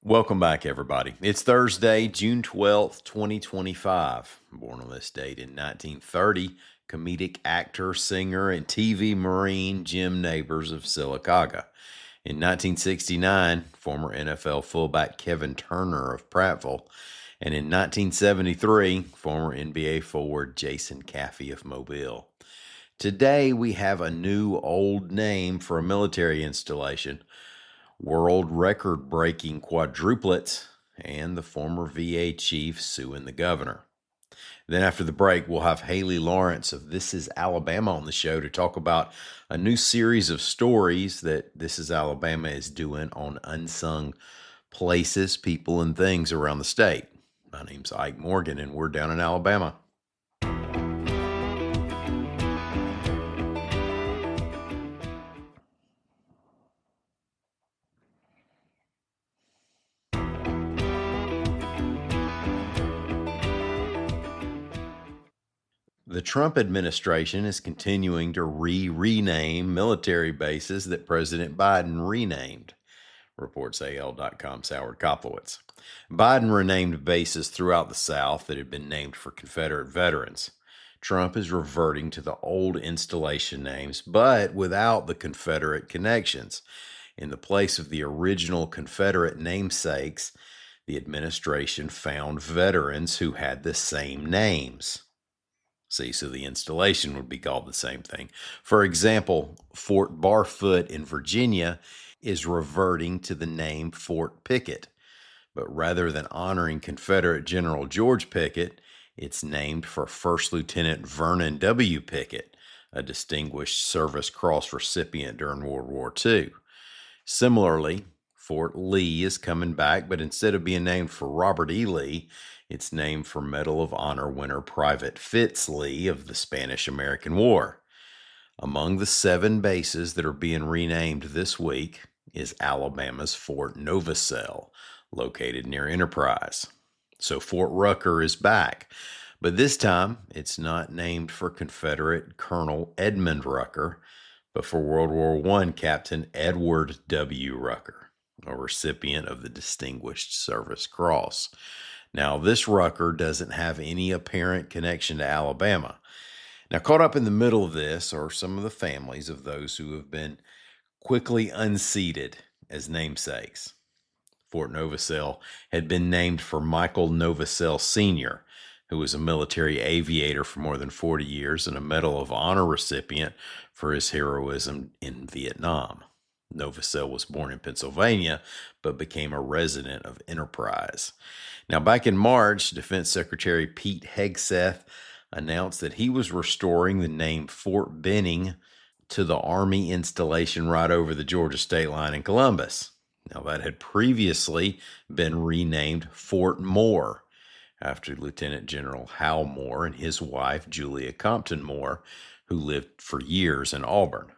Welcome back, everybody. It's Thursday, June 12th, 2025. Born on this date in 1930, comedic actor, singer, and TV Marine Jim Nabors of Sylacauga. In 1969, former NFL fullback Kevin Turner of Prattville. And in 1973, former NBA forward Jason Caffey of Mobile. Today, we have a new old name for a military installation: world record-breaking quadruplets, and the former VA chief suing the governor. Then after the break, we'll have Haley Lawrence of This Is Alabama on the show to talk about a new series of stories that This Is Alabama is doing on unsung places, people, and things around the state. My name's Ike Morgan, and we're down in Alabama. The Trump administration is continuing to rename military bases that President Biden renamed, reports AL.com's Howard Koplowitz. Biden renamed bases throughout the South that had been named for Confederate veterans. Trump is reverting to the old installation names, but without the Confederate connections. In the place of the original Confederate namesakes, the administration found veterans who had the same names. See, so the installation would be called the same thing. For example, Fort Barfoot in Virginia is reverting to the name Fort Pickett, but rather than honoring Confederate General George Pickett, it's named for First Lieutenant Vernon W. Pickett, a Distinguished Service Cross recipient during World War II. Similarly, Fort Lee is coming back, but instead of being named for Robert E. Lee, it's named for Medal of Honor winner Private Fitz Lee of the Spanish-American War. Among the 7 bases that are being renamed this week is Alabama's Fort Novosel, located near Enterprise. So Fort Rucker is back, but this time it's not named for Confederate Colonel Edmund Rucker, but for World War I Captain Edward W. Rucker, a recipient of the Distinguished Service Cross. Now, this Rucker doesn't have any apparent connection to Alabama. Now, caught up in the middle of this are some of the families of those who have been quickly unseated as namesakes. Fort Novosel had been named for Michael Novosel Sr., who was a military aviator for more than 40 years and a Medal of Honor recipient for his heroism in Vietnam. Novosel was born in Pennsylvania, but became a resident of Enterprise. Now, back in March, Defense Secretary Pete Hegseth announced that he was restoring the name Fort Benning to the Army installation right over the Georgia state line in Columbus. Now, that had previously been renamed Fort Moore after Lieutenant General Hal Moore and his wife, Julia Compton Moore, who lived for years in Auburn.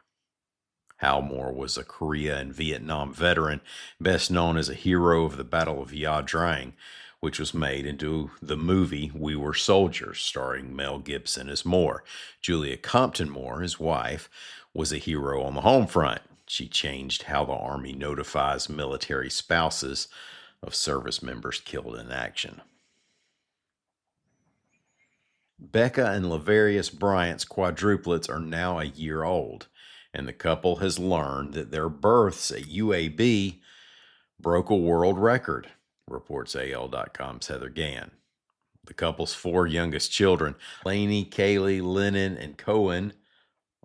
Hal Moore was a Korea and Vietnam veteran, best known as a hero of the Battle of Ya Drang, which was made into the movie We Were Soldiers, starring Mel Gibson as Moore. Julia Compton Moore, his wife, was a hero on the home front. She changed how the Army notifies military spouses of service members killed in action. Becca and Laverius Bryant's quadruplets are now a year old, and the couple has learned that their births at UAB broke a world record, reports AL.com's Heather Gann. The couple's 4 youngest children, Lainey, Kaylee, Lennon, and Cohen,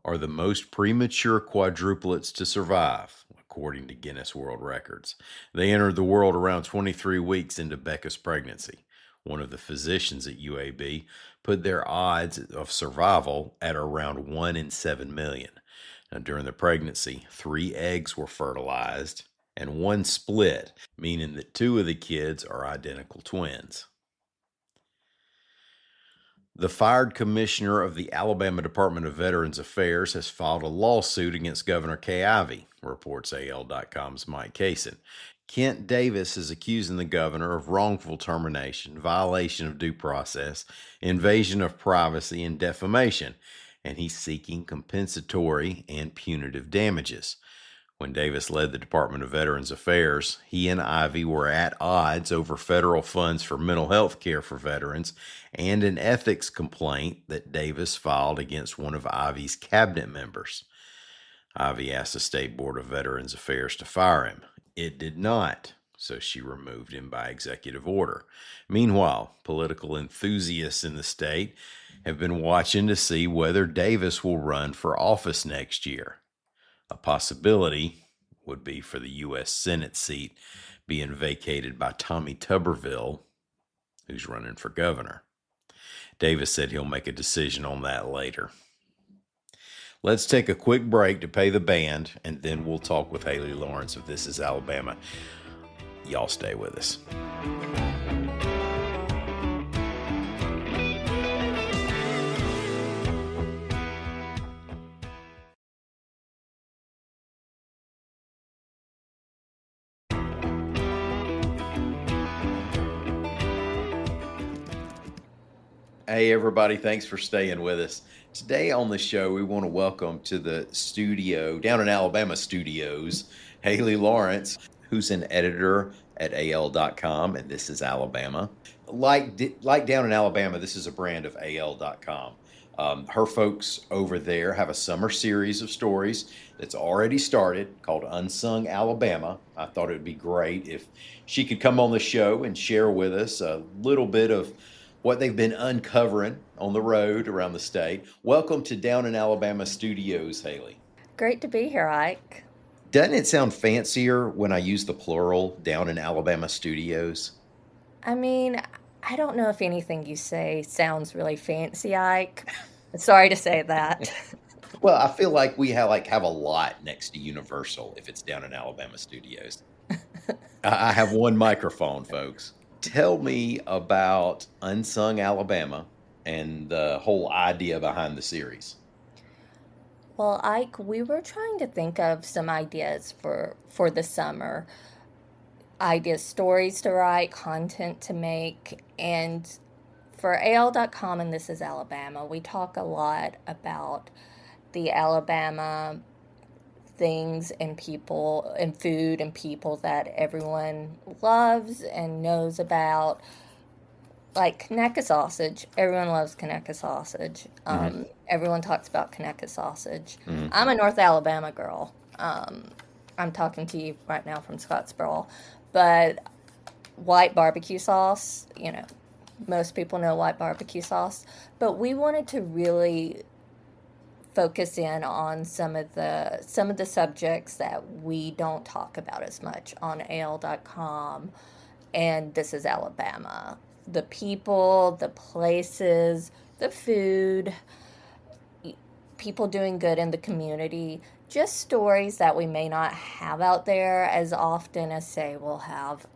are the most premature quadruplets to survive, according to Guinness World Records. They entered the world around 23 weeks into Becca's pregnancy. One of the physicians at UAB put their odds of survival at around 1 in 7 million. Now, during the pregnancy, 3 eggs were fertilized and 1 split, meaning that 2 of the kids are identical twins. The fired commissioner of the Alabama Department of Veterans Affairs has filed a lawsuit against Governor Kay Ivey, reports AL.com's Mike Kaysen. Kent Davis is accusing the governor of wrongful termination, violation of due process, invasion of privacy, and defamation, and he's seeking compensatory and punitive damages. When Davis led the Department of Veterans Affairs, he and Ivy were at odds over federal funds for mental health care for veterans and an ethics complaint that Davis filed against one of Ivy's cabinet members. Ivy asked the State Board of Veterans Affairs to fire him. It did not, so she removed him by executive order. Meanwhile, political enthusiasts in the state have been watching to see whether Davis will run for office next year. A possibility would be for the U.S. Senate seat being vacated by Tommy Tuberville, who's running for governor. Davis said he'll make a decision on that later. Let's take a quick break to pay the band, and then we'll talk with Haley Lawrence of This Is Alabama. Y'all stay with us. Hey, everybody. Thanks for staying with us. Today on the show, we want to welcome to the studio, down in Alabama studios, Haley Lawrence, who's an editor at AL.com, and This Is Alabama. Like down in Alabama, this is a brand of AL.com. Her folks over there have a summer series of stories that's already started called Unsung Alabama. I thought it would be great if she could come on the show and share with us a little bit of what they've been uncovering on the road around the state. Welcome to Down in Alabama Studios, Haley. Great to be here, Ike. Doesn't it sound fancier when I use the plural, Down in Alabama Studios? I mean, I don't know if anything you say sounds really fancy, Ike. Sorry to say that. Well, I feel like we have a lot next to Universal if it's Down in Alabama Studios. I have one microphone, folks. Tell me about Unsung Alabama and the whole idea behind the series. Well, Ike, we were trying to think of some ideas for the summer. Ideas, stories to write, content to make, and for AL.com and This Is Alabama, we talk a lot about the Alabama things and people and food and people that everyone loves and knows about, like Conecuh sausage. Everyone loves Conecuh sausage. Everyone talks about Conecuh sausage. I'm a North Alabama girl. I'm talking to you right now from Scottsboro, but white barbecue sauce, most people know white barbecue sauce, but we wanted to really focus in on some of the subjects that we don't talk about as much on AL.com and This Is Alabama. The people, the places, the food, people doing good in the community, just stories that we may not have out there as often as, say, we'll have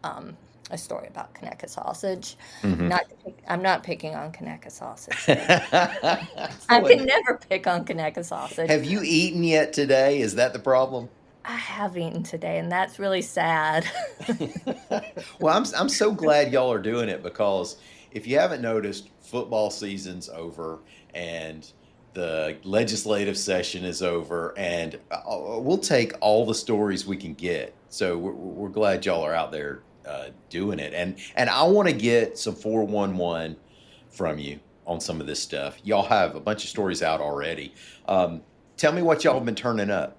a story about Conecuh sausage. I'm not picking on Conecuh sausage. I can never pick on Conecuh sausage. Have you eaten yet today? Is that the problem? I have eaten today, and that's really sad. Well, I'm so glad y'all are doing it, because if you haven't noticed, football season's over and the legislative session is over, and we'll take all the stories we can get. So we're glad y'all are out there doing it. And I want to get some 411 from you on some of this stuff. Y'all have a bunch of stories out already. Tell me what y'all have been turning up.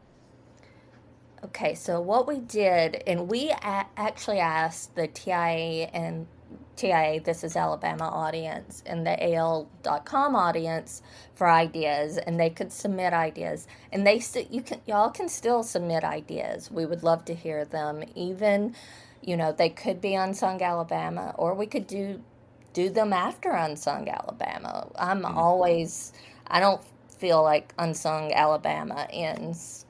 Okay, so what we did, and we actually asked the TIA, This Is Alabama audience, and the AL.com audience for ideas, and they could submit ideas. And y'all can still submit ideas. We would love to hear them. Even, they could be Unsung Alabama, or we could do them after Unsung Alabama. I don't feel like Unsung Alabama ends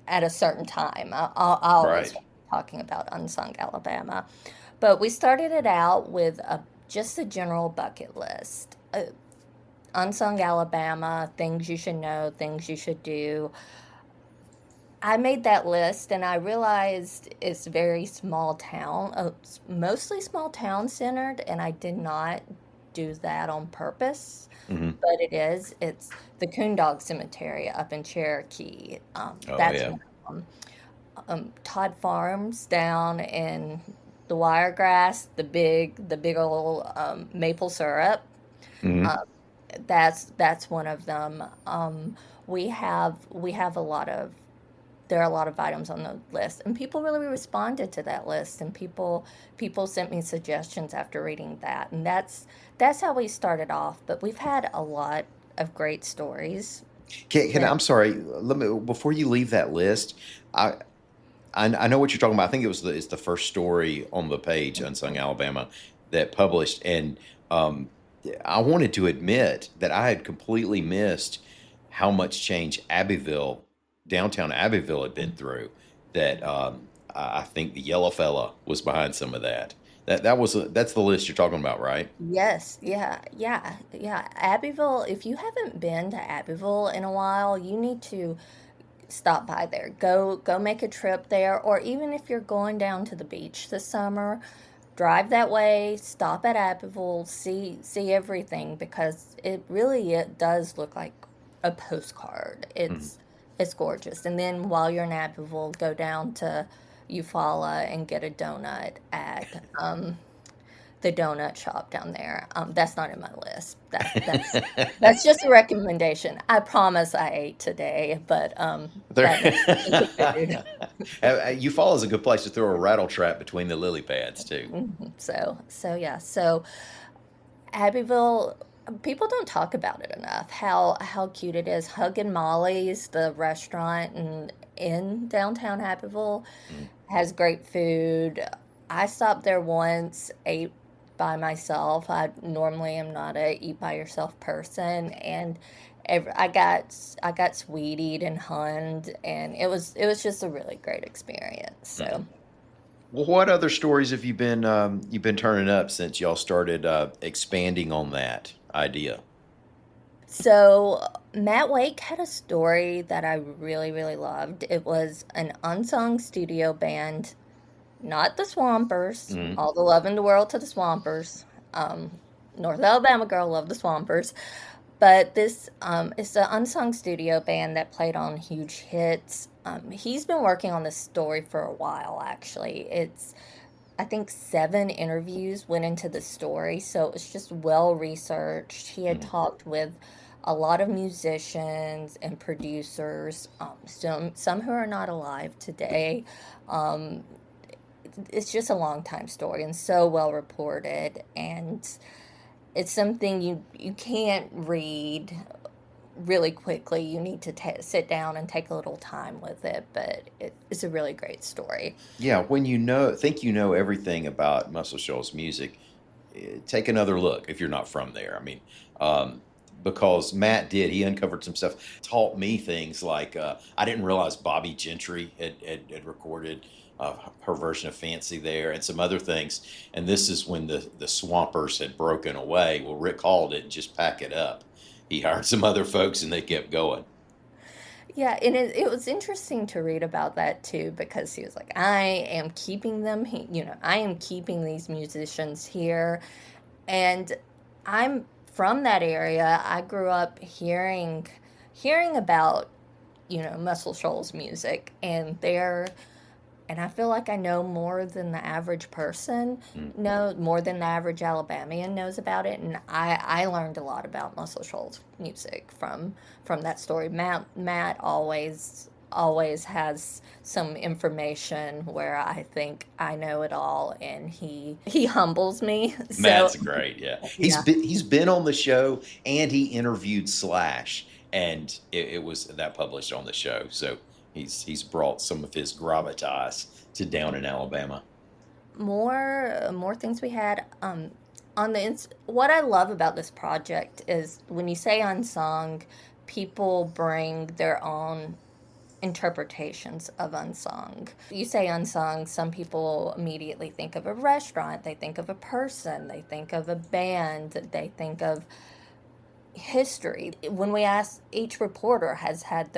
at a certain time. I'll always be talking about Unsung Alabama. But we started it out with just a general bucket list. Unsung Alabama, things you should know, things you should do. I made that list, and I realized it's very small town, mostly small town centered, and I did not do that on purpose. But it's the Coondog Cemetery up in Cherokee. That's one of them. Todd Farms down in the Wiregrass, the big old maple syrup. Hmm. Um, that's one of them. We have a lot of there are a lot of items on the list, and people really responded to that list, and people sent me suggestions after reading that, and that's how we started off. But we've had a lot of great stories. I'm sorry. Let me before you leave that list. I I know what you're talking about. I think it's the first story on the page, Unsung Alabama, that published, and um, I wanted to admit that I had completely missed how much change Abbeville, downtown Abbeville, had been through. That I think the Yellow Fella was behind some of that. That's the list you're talking about, right? Yes, yeah, yeah, yeah. Abbeville, if you haven't been to Abbeville in a while, you need to stop by there. Go make a trip there, or even if you're going down to the beach this summer, drive that way, stop at Abbeville, see everything, because it does look like a postcard. Mhm. It's gorgeous. And then while you're in Abbeville, go down to Eufaula and get a donut at the donut shop down there. That's not in my list. That's just a recommendation. I promise I ate today, but There, that makes me think of food. Eufaula is a good place to throw a rattle trap between the lily pads too. So yeah. So Abbeville, people don't talk about it enough. How cute it is. Hug and Molly's, the restaurant in downtown Abbeville, Mm. has great food. I stopped there once, ate by myself. I normally am not a eat by yourself person, and I got sweetied and hunned, and it was just a really great experience. Mhm. So. Well, what other stories have you've been turning up since y'all started expanding on that idea? So Matt Wake had a story that I really, really loved. It was an unsung studio band, not the Swampers. Hmm. All the love in the world to the Swampers. Um, North Alabama girl, love the Swampers. But this is an unsung studio band that played on huge hits. He's been working on this story for a while, actually. I think 7 interviews went into the story, so it was just well researched. He had Hmm. talked with a lot of musicians and producers, some who are not alive today. Um, it's just a long time story and so well reported, and it's something you can't read really quickly. You need to sit down and take a little time with it, but it's a really great story. Yeah, when think you know everything about Muscle Shoals music, take another look if you're not from there. I mean, um, because Matt did, he uncovered some stuff, taught me things like I didn't realize Bobby Gentry had recorded her version of Fancy there and some other things. And this is when the Swampers had broken away. Well, Rick Hall didn't just pack it up. He hired some other folks and they kept going. Yeah, and it was interesting to read about that too, because he was like, I am keeping them, I am keeping these musicians here. And I'm from that area. I grew up hearing about, Muscle Shoals music, and I feel like I know more than the average person, Mm. know more than the average Alabamian knows about it. And I learned a lot about Muscle Shoals music from that story. Matt always has some information where I think I know it all, and he humbles me. So Matt's great. Yeah, yeah. he's been on the show and he interviewed Slash, and it was that published on the show. So he's brought some of his gravitas to down in Alabama. More things we had on what I love about this project is when you say unsung, people bring their own interpretations of unsung. You say unsung, some people immediately think of a restaurant, they think of a person, they think of a band, they think of history. When we ask, each reporter has had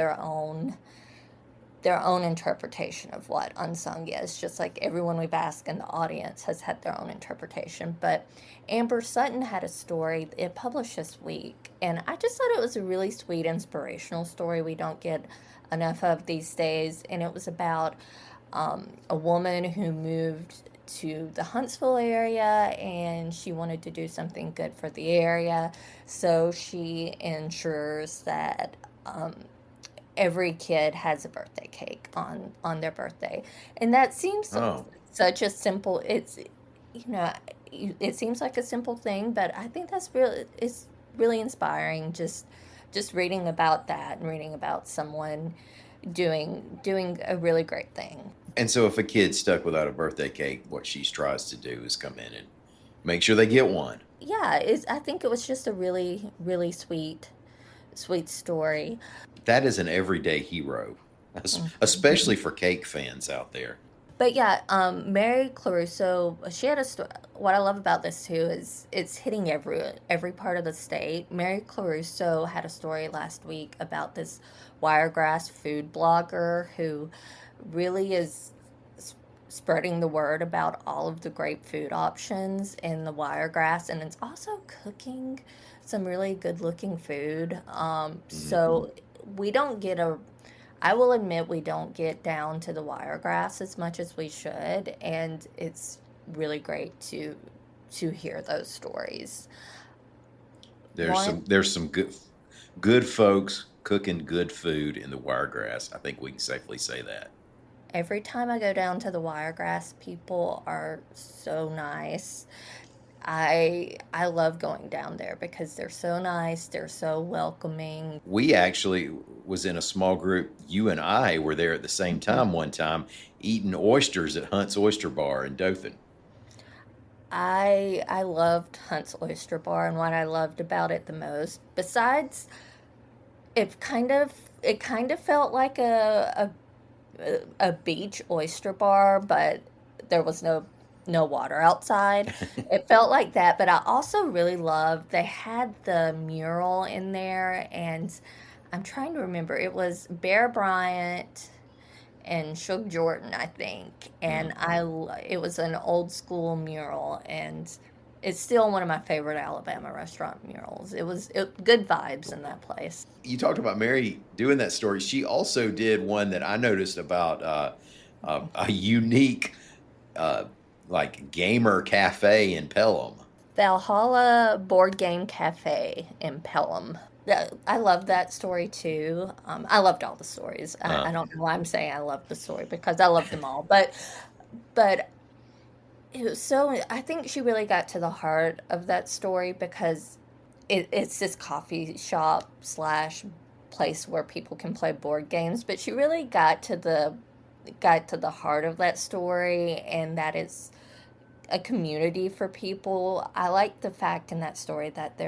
their own interpretation of what unsung is, just like everyone we've asked in the audience has had their own interpretation. But Amber Sutton had a story, it published this week, and I just thought it was a really sweet, inspirational story we don't get enough of these days. And it was about a woman who moved to the Huntsville area and she wanted to do something good for the area. So she ensures that every kid has a birthday cake on their birthday. And that seems Oh, such a simple, you know, it seems like a simple thing, but I think that's really, it's really inspiring, just reading about that and reading about someone doing a really great thing. and so if a kid's stuck without a birthday cake, what she tries to do is come in and make sure they get one. Yeah, I think it was just a really, really sweet story. That is an everyday hero, Mhm. especially for cake fans out there. But yeah, Mary Claruso, she had a story. What I love about this too is it's hitting every part of the state. Mary Claruso had a story last week about this Wiregrass food blogger who really is spreading the word about all of the great food options in the Wiregrass, and it's also cooking some really good looking food. Hmm. So we don't get a I will admit we don't get down to the Wiregrass as much as we should, and it's really great to hear those stories. One There's some good folks cooking good food in the Wiregrass. I think we can safely say that. Every time I go down to the Wiregrass, people are so nice. I love going down there because they're so nice, they're so welcoming. We actually was in a small group. You and I were there at the same time one time eating oysters at Hunt's Oyster Bar in Dothan. I loved Hunt's Oyster Bar, and what I loved about it the most, besides it kind of felt like a beach oyster bar, but there was no water outside. It felt like that, but I also really loved they had the mural in there, and I'm trying to remember. It was Bear Bryant and Shug Jordan, I think, and Mm. it was an old school mural, and it's still one of my favorite Alabama restaurant murals. Good vibes in that place. You talked about Mary doing that story. She also did one that I noticed about a unique uh, like gamer cafe in Pelham. Valhalla Board Game Cafe in Pelham. I love that story too. I loved all the stories. Uh, I don't know why I'm saying I love the story because I love them all. But it was so I think she really got to the heart of that story because it's this coffee shop slash place where people can play board games. But she really got to the heart of that story, and that is a community for people. I like the fact in that story that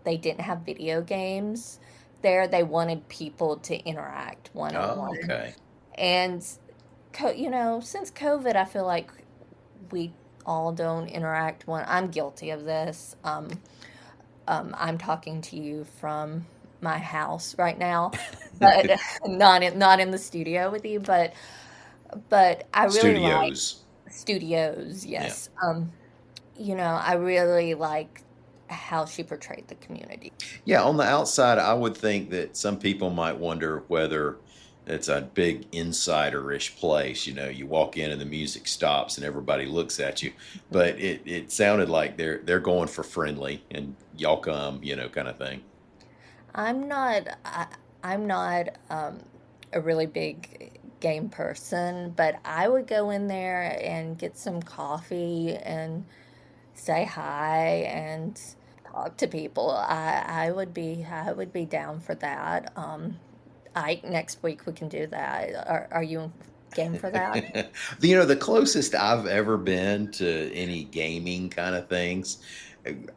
they didn't have video games there. They wanted people to interact one on oh, one. okay. And since COVID, I feel like we all don't interact one. I'm guilty of this. I'm talking to you from my house right now, but not in the studio with you. But I really like Studios. studios. Yeah. Yes. I really like how she portrayed the community. Yeah, on the outside, I would think that some people might wonder whether it's a big insider-ish place. You know, you walk in and the music stops and everybody looks at you. But it sounded like they're going for friendly and y'all come, kind of thing. I'm not I'm not a really big game person, but I would go in there and get some coffee and say hi and talk to people. I would be down for that. I next week we can do that. Are you game for that? The closest I've ever been to any gaming kind of things,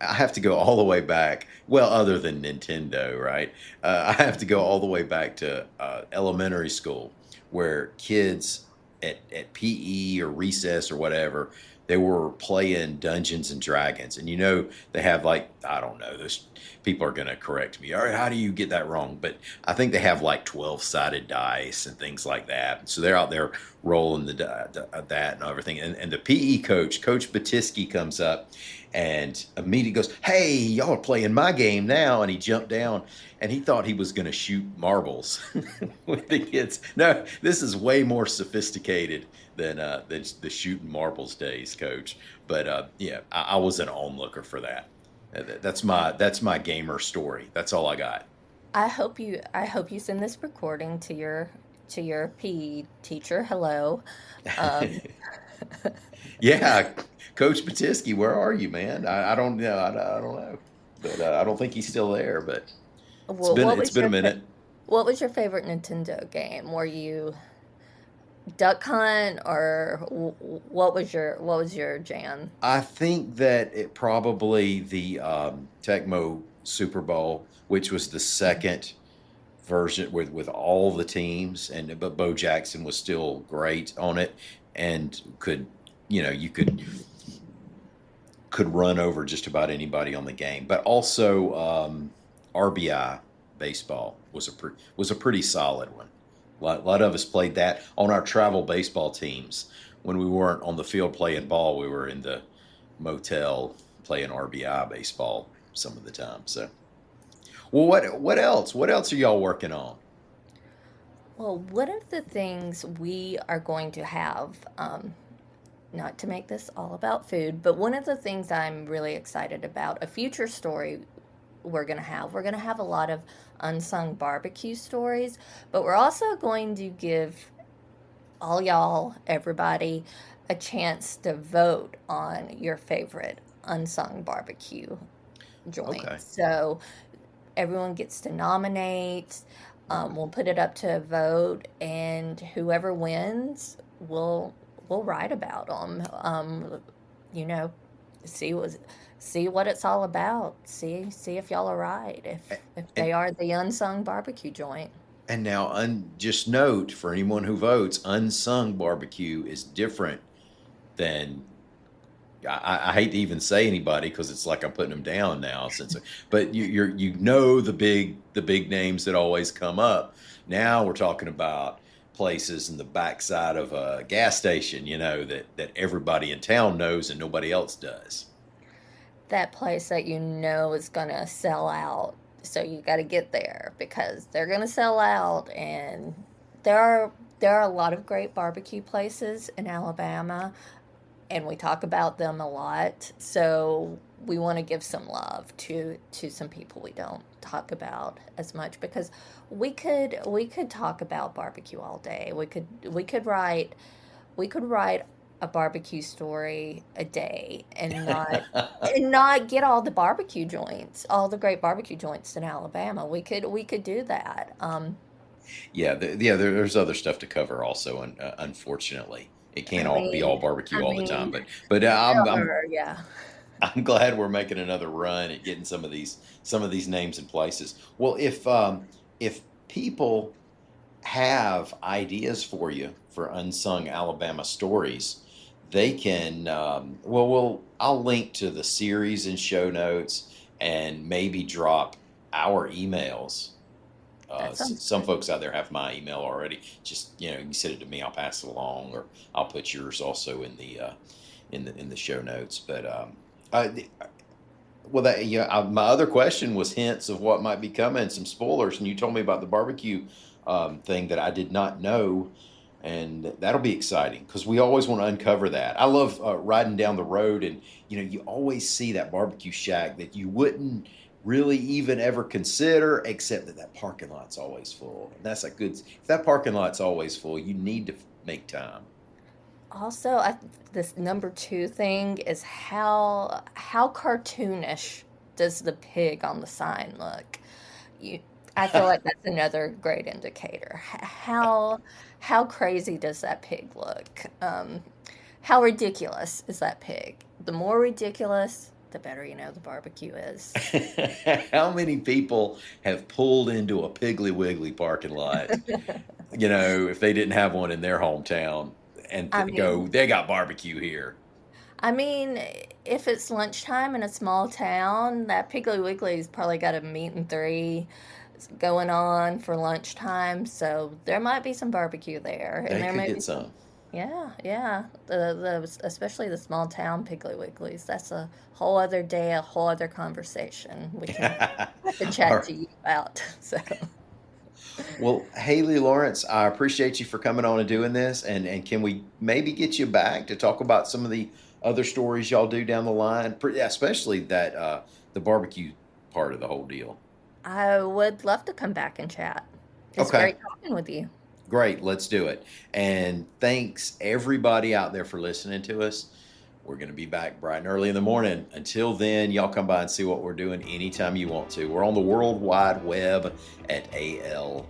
I have to go all the way back. Well, other than Nintendo, right? I have to go all the way back to elementary school, where kids at PE or recess or whatever, they were playing Dungeons and Dragons, and you know they have like, I don't know, those people are gonna correct me. All right, how do you get that wrong? But I think they have like 12-sided dice and things like that. So they're out there rolling that and everything. And the PE coach, Coach Batisky, comes up and immediately goes, "Hey, y'all are playing my game now!" And he jumped down and he thought he was going to shoot marbles with the kids. No, this is way more sophisticated than the shooting marbles days, Coach. But yeah, I was an onlooker for that. That's my gamer story. That's all I got. I hope you send this recording to your PE teacher. Hello. Um, Yeah, Coach Batisky, where are you, man? I don't know. I don't know, but I don't think he's still there. But well, it's been a minute. what was your favorite Nintendo game? Were you Duck Hunt or what was your jam? I think that it probably the Tecmo Super Bowl, which was the second version with all the teams, and but Bo Jackson was still great on it, and could you could run over just about anybody on the game. But also RBI baseball was a pretty solid one. A lot of us played that on our travel baseball teams. When we weren't on the field playing ball, we were in the motel playing RBI baseball some of the time. So, well, what else? What else are y'all working on? Well, one of the things we are going to have, not to make this all about food, but one of the things I'm really excited about, a future story we're going to have a lot of unsung barbecue stories, but we're also going to give all y'all, everybody, a chance to vote on your favorite unsung barbecue joint. Okay. So everyone gets to nominate. We'll put it up to a vote, and whoever wins, we'll write about them. You know, see what see what it's all about. See if y'all are right. If And they are the unsung barbecue joint. and now, just note for anyone who votes, unsung barbecue is different than I hate to even say anybody because it's like I'm putting them down now. But the big names that always come up. Now we're talking about places in the backside of a gas station, that everybody in town knows and nobody else does. That place that you know is gonna sell out. So you got to get there because they're gonna sell out, and there are there are a lot of great barbecue places in Alabama, and we talk about them a lot. So we want to give some love to some people we don't talk about as much because we could talk about barbecue all day. We could write a barbecue story a day and not get all the barbecue joints, all the great barbecue joints in Alabama. We could do that. Yeah, there's other stuff to cover also, and unfortunately, it can't I all be mean, all barbecue I all the mean, time. But there are, yeah. I'm glad we're making another run at getting some of these names and places. Well, if people have ideas for you for unsung Alabama stories, they can. I'll link to the series in show notes and maybe drop our emails. That sounds Some good. folks out there have my email already. Just you send it to me, I'll pass it along, or I'll put yours also in the show notes. But I, well, my other question was hints of what might be coming, some spoilers, and you told me about the barbecue thing that I did not know, and that'll be exciting because we always want to uncover that. I love riding down the road, and you always see that barbecue shack that you wouldn't really even ever consider, except that parking lot's always full, and that's a good. If that parking lot's always full, you need to make time. Also, this number two thing is how cartoonish does the pig on the sign look? You, I feel like that's another great indicator. How crazy does that pig look? How ridiculous is that pig? The more ridiculous, the better you know the barbecue is. How many people have pulled into a Piggly Wiggly parking lot, if they didn't have one in their hometown and I go, mean, they got barbecue here. I mean, if it's lunchtime in a small town, that Piggly Wiggly's probably got a meat and three going on for lunchtime, so there might be some barbecue there, and They there could may be get some. some. Yeah, yeah. The especially the small town Piggly Wigglies. That's a whole other day, a whole other conversation. I can All chat right. to you about. So Well, Haley Lawrence, I appreciate you for coming on and doing this. And can we maybe get you back to talk about some of the other stories y'all do down the line, especially that the barbecue part of the whole deal? I would love to come back and chat. It's Okay, great talking with you. great. Let's do it. And thanks everybody out there for listening to us. We're going to be back bright and early in the morning. Until then, y'all come by and see what we're doing anytime you want to. We're on the World Wide Web at al.com.